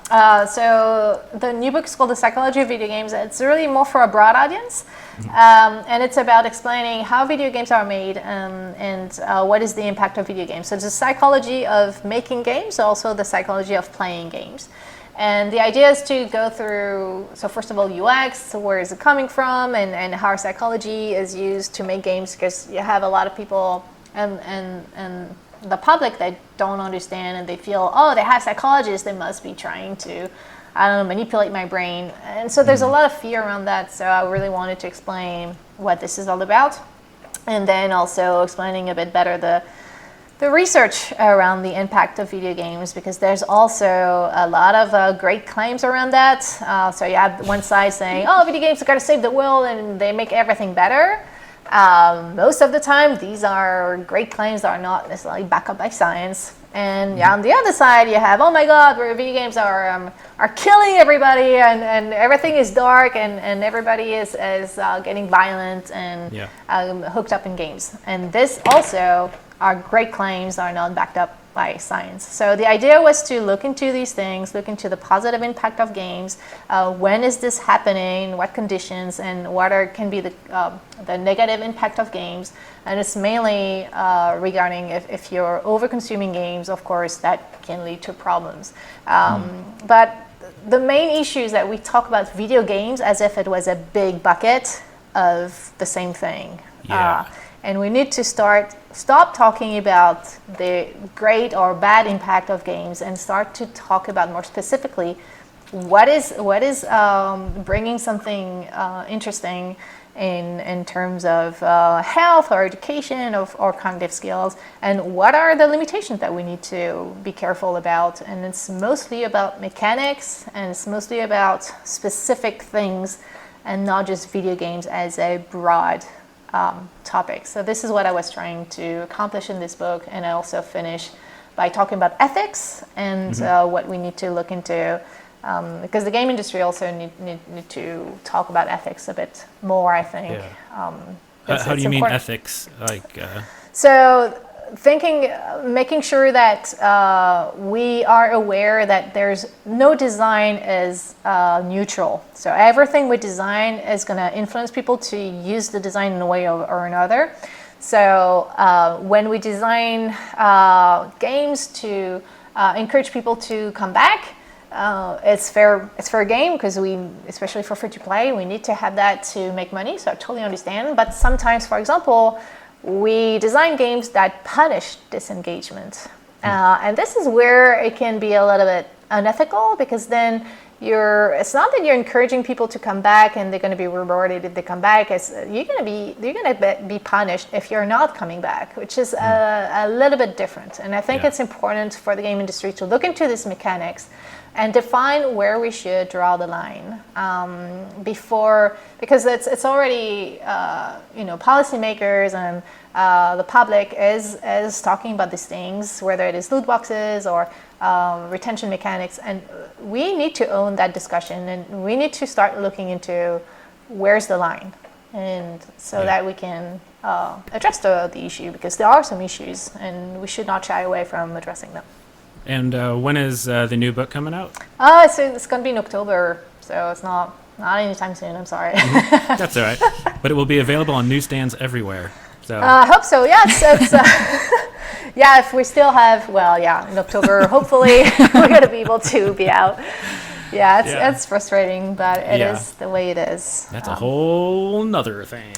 So the new book is called The Psychology of Video Games. It's really more for a broad audience. And it's about explaining how video games are made and what is the impact of video games. So it's the psychology of making games, also the psychology of playing games. And the idea is to go through, so first of all, UX, so where is it coming from, and how psychology is used to make games, because you have a lot of people and the public that don't understand, and they feel, they have psychologists, they must be trying to, manipulate my brain. And so there's a lot of fear around that, so I really wanted to explain what this is all about. And then also explaining a bit better the research around the impact of video games, because there's also a lot of great claims around that. So you have one side saying, video games are going to save the world and they make everything better. Most of the time, these are great claims that are not necessarily backed up by science. And on the other side, you have, oh my God, where video games are killing everybody, and everything is dark, and everybody is getting violent and hooked up in games. And this also are great claims that are not backed up by science. So the idea was to look into these things, look into the positive impact of games. When is this happening? What conditions? And what can be the negative impact of games? And it's mainly regarding if you're over-consuming games, of course, that can lead to problems. But the main issue is that we talk about video games as if it was a big bucket of the same thing. And we need to stop talking about the great or bad impact of games and start to talk about more specifically what is bringing something interesting in terms of health or education or cognitive skills, and what are the limitations that we need to be careful about. And it's mostly about mechanics, and it's mostly about specific things, and not just video games as a broad topic. So this is what I was trying to accomplish in this book, and I also finish by talking about ethics and what we need to look into, because the game industry also need to talk about ethics a bit more, I think. How do you mean ethics? So making sure that we are aware that there's no design is neutral. So everything we design is going to influence people to use the design in a way or another. So when we design games to encourage people to come back, it's fair game, because especially for free to play, we need to have that to make money. So I totally understand. But sometimes, for example, we design games that punish disengagement. And this is where it can be a little bit unethical, because then it's not that you're encouraging people to come back and they're going to be rewarded if they come back. You're going to be punished if you're not coming back, which is a little bit different. And I think it's important for the game industry to look into these mechanics and define where we should draw the line before, because it's already policymakers and the public is talking about these things, whether it is loot boxes or retention mechanics, and we need to own that discussion, and we need to start looking into where's the line, and so that we can address the issue, because there are some issues and we should not shy away from addressing them. And when is the new book coming out? So it's going to be in October, so it's not anytime soon. I'm sorry. That's all right. But it will be available on newsstands everywhere. So I hope so. Yeah, it's if we still have, in October, hopefully we're going to be able to be out. It's frustrating, but it is the way it is. That's a whole nother thing.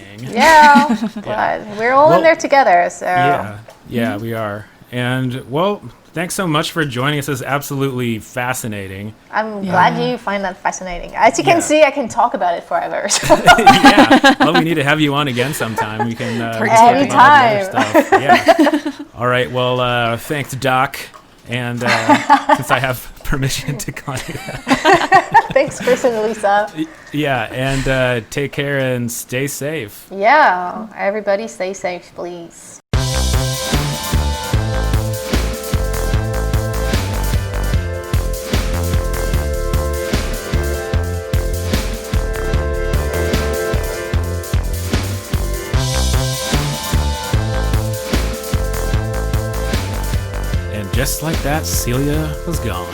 But we're all in there together. So we are. And thanks so much for joining us. This is absolutely fascinating. I'm glad you find that fascinating. As you can see, I can talk about it forever. So. We need to have you on again sometime. We can anytime. All right. Well, thanks, Doc. And since I have permission to call you that. Thanks, Chris and Lisa. And take care and stay safe. Everybody stay safe, please. Just like that, Celia was gone.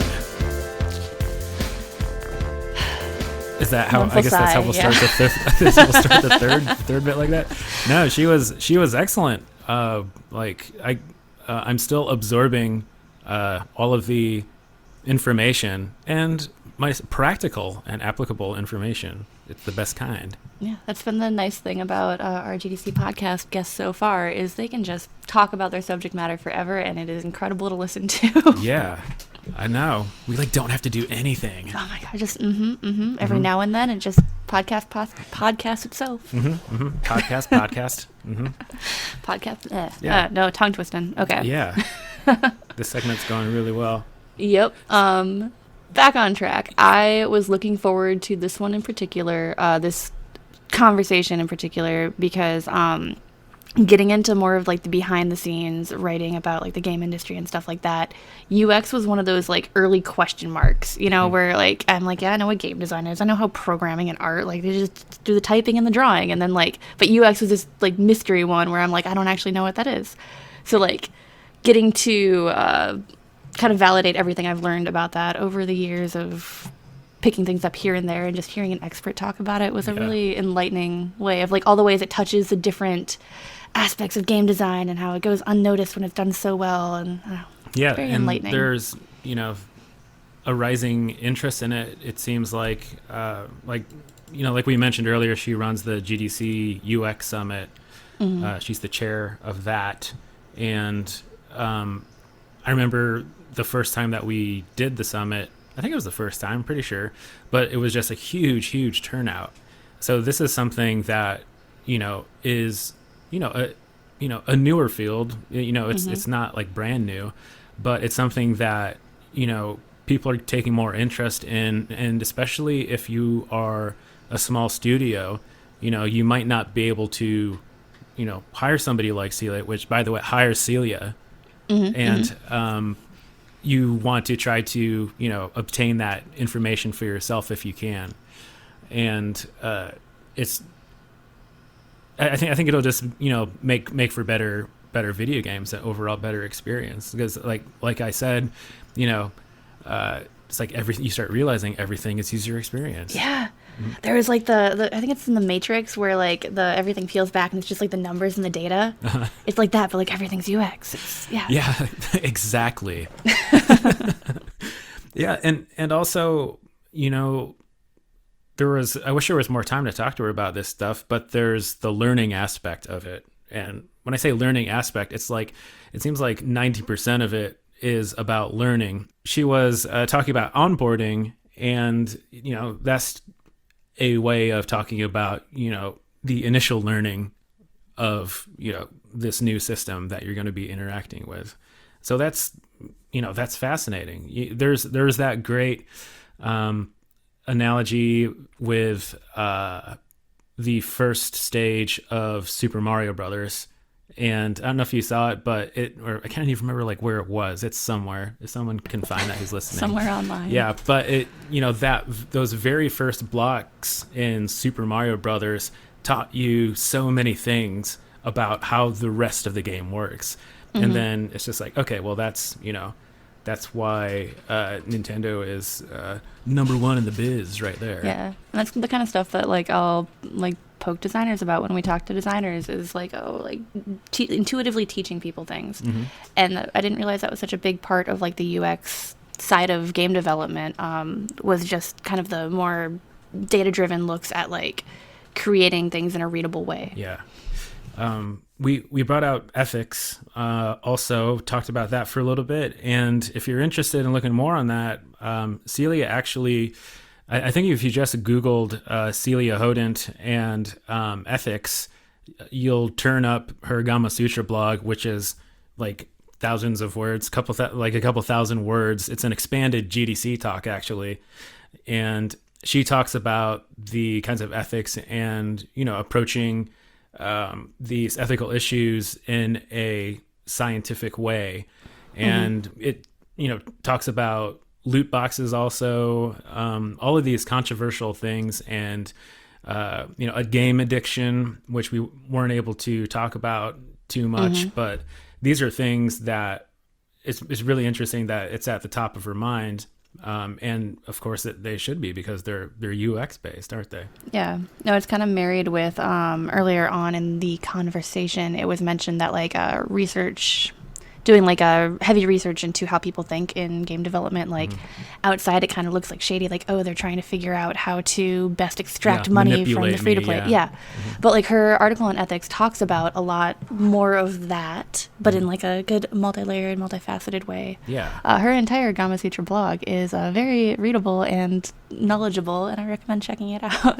Is that how? I guess that's how we'll start the fifth. We'll start the third bit like that. No, she was excellent. I'm still absorbing all of the information, and my practical and applicable information. It's the best kind. Yeah, that's been the nice thing about our GDC podcast guests so far, is they can just talk about their subject matter forever, and it is incredible to listen to. Yeah, I know. We don't have to do anything. Oh my God, just every now and then, it just podcast itself. Podcast. Podcast. No, tongue twisting. Okay. Yeah. This segment's going really well. Yep. Back on track. I was looking forward to this one in particular, this conversation in particular, because getting into more of the behind the scenes writing about the game industry and stuff like that, UX was one of those early question marks, where I'm I know what game design is, I know how programming and art, they just do the typing and the drawing, and then but UX was this mystery one where I'm I don't actually know what that is. So getting to kind of validate everything I've learned about that over the years of picking things up here and there, and just hearing an expert talk about it was a really enlightening way of all the ways it touches the different aspects of game design and how it goes unnoticed when it's done so well, and very enlightening. There's a rising interest in it. It seems like we mentioned earlier, she runs the GDC UX Summit. She's the chair of that, and I remember the first time that we did the summit, I think it was the first time, I'm pretty sure, but it was just a huge turnout. So this is something that is a newer field. It's not like brand new, but it's something that people are taking more interest in, and especially if you are a small studio, you might not be able to hire somebody like Celia, which, by the way, hire Celia. And you want to try to obtain that information for yourself if you can. And I think it'll just make for better video games, and overall better experience, because like I said, it's like you start realizing everything is user experience. Yeah. There is like the I think it's in the Matrix where like everything peels back and it's just like the numbers and the data. It's like that, but like everything's UX. Yeah, exactly. Yeah, and also, I wish there was more time to talk to her about this stuff, but there's the learning aspect of it. And when I say learning aspect, it's like, it seems like 90% of it is about learning. She was talking about onboarding, and, that's a way of talking about, the initial learning of, this new system that you're going to be interacting with. So that's fascinating. There's that great analogy with the first stage of Super Mario Brothers. And I don't know if you saw it, but or I can't even remember like where it was. It's somewhere. If someone can find that who's listening. Somewhere online. Yeah, but those very first blocks in Super Mario Brothers taught you so many things about how the rest of the game works. And then it's just like, okay, well, that's why Nintendo is number one in the biz right there. Yeah, and that's the kind of stuff that like I'll like poke designers about when we talk to designers, is like, intuitively teaching people things. And I didn't realize that was such a big part of like the UX side of game development, was just kind of the more data-driven looks at like creating things in a readable way. Yeah. We brought out ethics, also talked about that for a little bit. And if you're interested in looking more on that, Celia actually, I think if you just Googled Celia Hodent and ethics, you'll turn up her Gama Sutra blog, which is like thousands of words, a couple thousand words. It's an expanded GDC talk, actually. And she talks about the kinds of ethics and, approaching these ethical issues in a scientific way. And it, talks about loot boxes also, all of these controversial things, and, a game addiction, which we weren't able to talk about too much, but these are things that it's really interesting that it's at the top of her mind. And of course they should be, because they're UX based, aren't they? Yeah. No, it's kind of married with earlier on in the conversation, it was mentioned that like doing like a heavy research into how people think in game development, like outside it kind of looks like shady, like, oh, they're trying to figure out how to best extract money from the free to play. But like her article on ethics talks about a lot more of that, but in like a good multi-layered, multifaceted way. Her entire Gama Sutra blog is very readable and knowledgeable, and I recommend checking it out.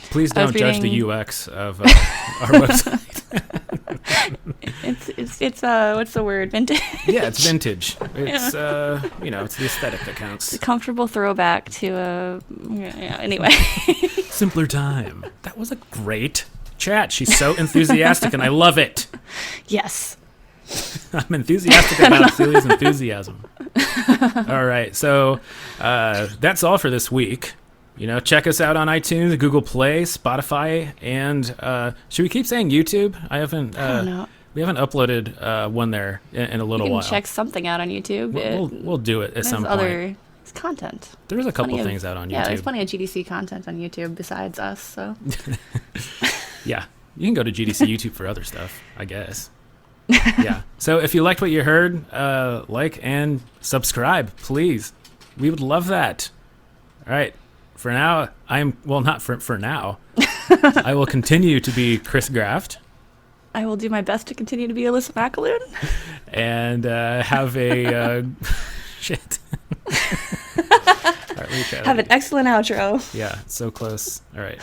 Please don't judge the UX of our website. It's what's the word? Vintage. Yeah, it's vintage. It's it's the aesthetic that counts. It's a comfortable throwback to anyway. Simpler time. That was a great chat. She's so enthusiastic, and I love it. Yes. I'm enthusiastic about Celia's enthusiasm. All right, so that's all for this week. Check us out on iTunes, Google Play, Spotify, and should we keep saying YouTube? I don't know. We haven't uploaded one there in a little while. Check something out on YouTube. We'll do it at some point. It's content. There's a couple things out on YouTube. Yeah, there's plenty of GDC content on YouTube besides us. So. Yeah, you can go to GDC YouTube for other stuff, I guess. Yeah. So if you liked what you heard, like and subscribe, please. We would love that. All right. For now, not for now. I will continue to be Chris Graft. I will do my best to continue to be Alyssa McAloon. And have a shit. All right, let me try that. Have an excellent outro. Yeah, so close. All right.